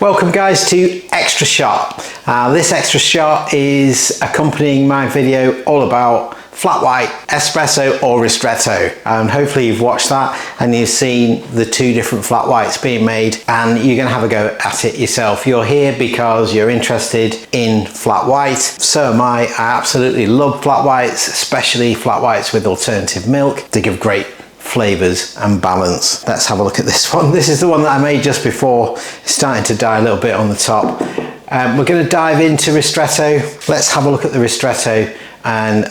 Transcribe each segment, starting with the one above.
Welcome guys to Extra Shot. This Extra Shot is accompanying my video all about flat white, espresso or ristretto, and hopefully you've watched that and you've seen the two different flat whites being made and you're going to have a go at it yourself. You're here because you're interested in flat white. So am I. I absolutely love flat whites, especially flat whites with alternative milk. They give great flavors and balance. Let's have a look at this one. This is the one that I made just before. It's starting to die a little bit on the top. We're going to dive into ristretto. Let's have a look at the ristretto, and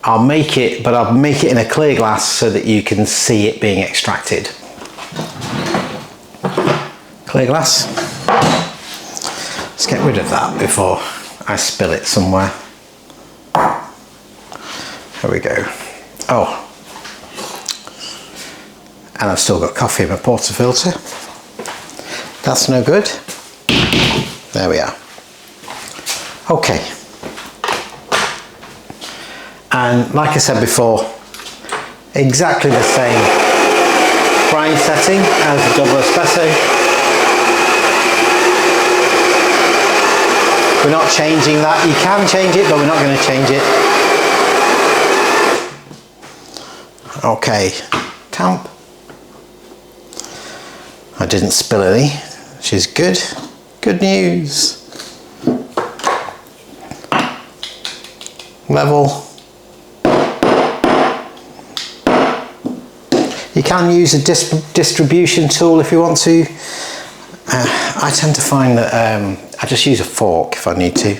I'll make it, but I'll make it in a clear glass so that you can see it being extracted. Clear glass. Let's get rid of that before I spill it somewhere. There we go. Oh, and I've still got coffee in my portafilter. That's no good. There we are. Okay. And like I said before, exactly the same grind setting as the double espresso. We're not changing that. You can change it, but we're not going to change it. Okay. Tamp. I didn't spill any, which is good. Good news. Level. You can use a distribution tool if you want to. I tend to find that I just use a fork if I need to.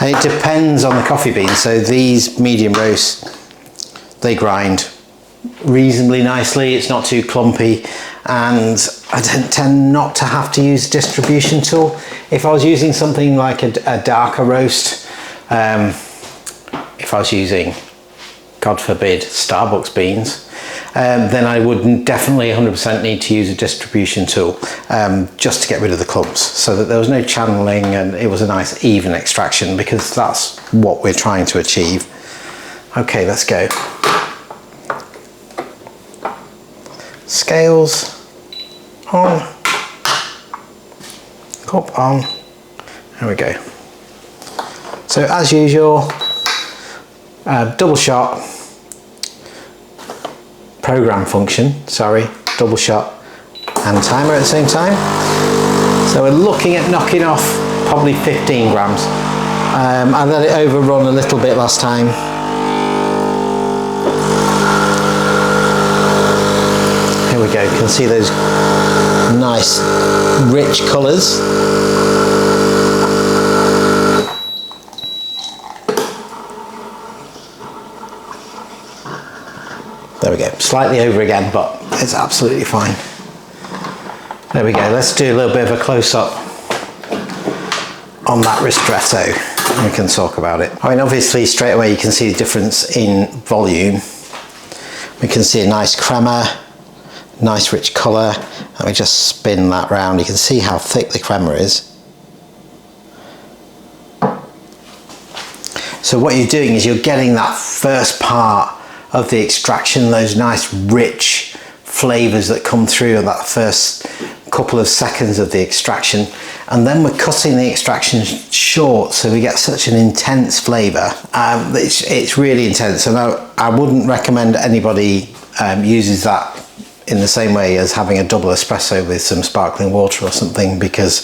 And it depends on the coffee beans. So these medium roasts, they grind reasonably nicely. It's not too clumpy. And I tend not to have to use a distribution tool. If I was using something like a darker roast, if I was using, God forbid, Starbucks beans, then I would definitely 100% need to use a distribution tool just to get rid of the clumps, so that there was no channeling and it was a nice even extraction, because that's what we're trying to achieve. Okay, let's go. Scales on, cup on, there we go. So as usual, double shot, program function, sorry, double shot and timer at the same time. So we're looking at knocking off probably 15 grams. I let it overrun a little bit last time. Here we go, you can see those nice rich colours. There we go, slightly over again, but it's absolutely fine. There we go, let's do a little bit of a close-up on that ristretto and we can talk about it. I mean, obviously straight away you can see the difference in volume. We can see a nice crema, nice rich colour. Let me just spin that round. You can see how thick the crema is. So what you're doing is you're getting that first part of the extraction, those nice rich flavours that come through in that first couple of seconds of the extraction, and then we're cutting the extraction short so we get such an intense flavour. It's really intense, and I wouldn't recommend anybody uses that in the same way as having a double espresso with some sparkling water or something, because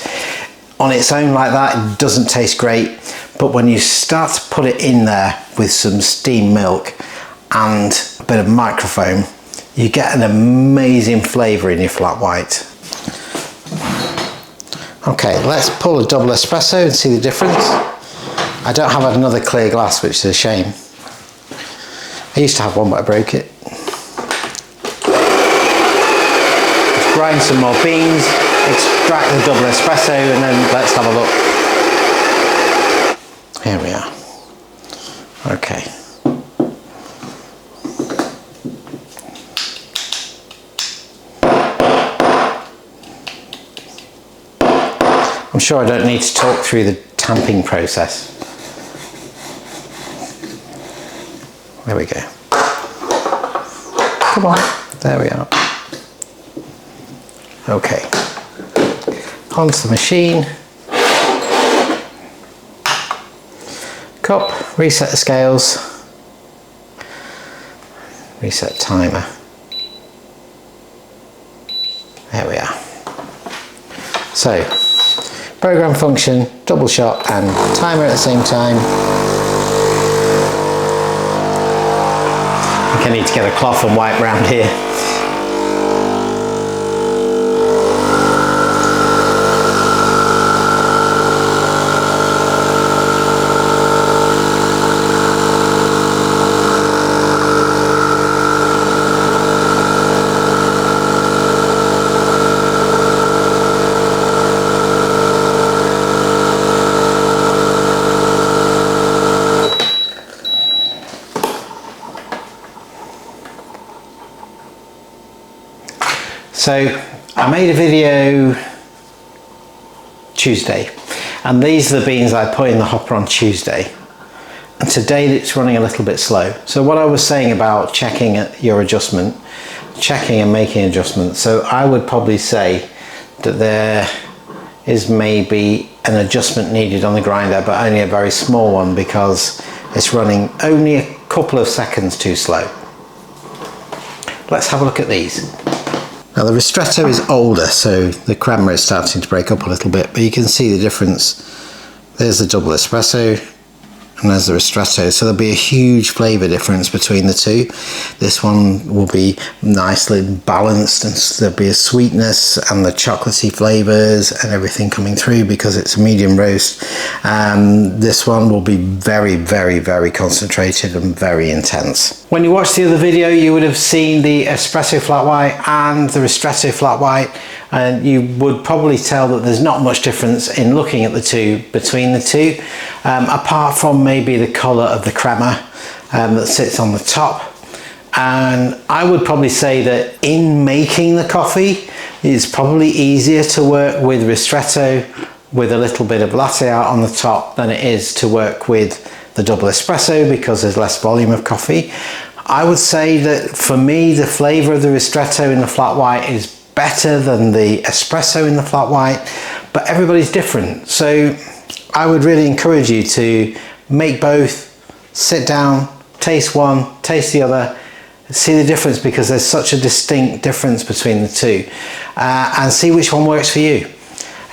on its own like that it doesn't taste great, but when you start to put it in there with some steamed milk and a bit of microfoam, you get an amazing flavour in your flat white. Okay, let's pull a double espresso and see the difference. I don't have another clear glass, which is a shame. I used to have one, but I broke it. Let's grind some more beans, extract the double espresso, and then let's have a look. Here we are. Okay. I'm sure I don't need to talk through the tamping process. There we go. Come on, there we are. Okay. onto the machine. Cup, reset the scales, reset timer. There we are. So, program function, double shot and timer at the same time. I think I need to get a cloth and wipe around here. So I made a video Tuesday, and these are the beans I put in the hopper on Tuesday, and today it's running a little bit slow. So what I was saying about checking your adjustment, checking and making adjustments, so I would probably say that there is maybe an adjustment needed on the grinder, but only a very small one because it's running only a couple of seconds too slow. Let's have a look at these. Now the Ristretto is older, so the crema is starting to break up a little bit, but you can see the difference. There's the double espresso and there's the Ristretto, so there'll be a huge flavour difference between the two. This one will be nicely balanced and there'll be a sweetness and the chocolatey flavours and everything coming through because it's a medium roast. This one will be very, very, very concentrated and very intense. When you watched the other video, you would have seen the espresso flat white and the Ristretto flat white, and you would probably tell that there's not much difference in looking at the two between the two, apart from maybe the colour of the crema that sits on the top. And I would probably say that in making the coffee, it's probably easier to work with Ristretto with a little bit of latte art on the top than it is to work with the double espresso because there's less volume of coffee. I would say that for me, the flavour of the Ristretto in the flat white is better than the espresso in the flat white, but everybody's different. So I would really encourage you to make both, sit down, taste one, taste the other, see the difference because there's such a distinct difference between the two, and see which one works for you.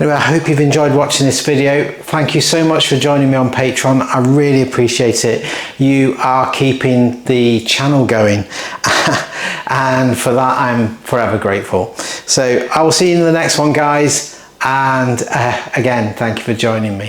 Anyway, I hope you've enjoyed watching this video. Thank you so much for joining me on Patreon. I really appreciate it. You are keeping the channel going and for that I'm forever grateful. So I will see you in the next one, guys, and again, thank you for joining me.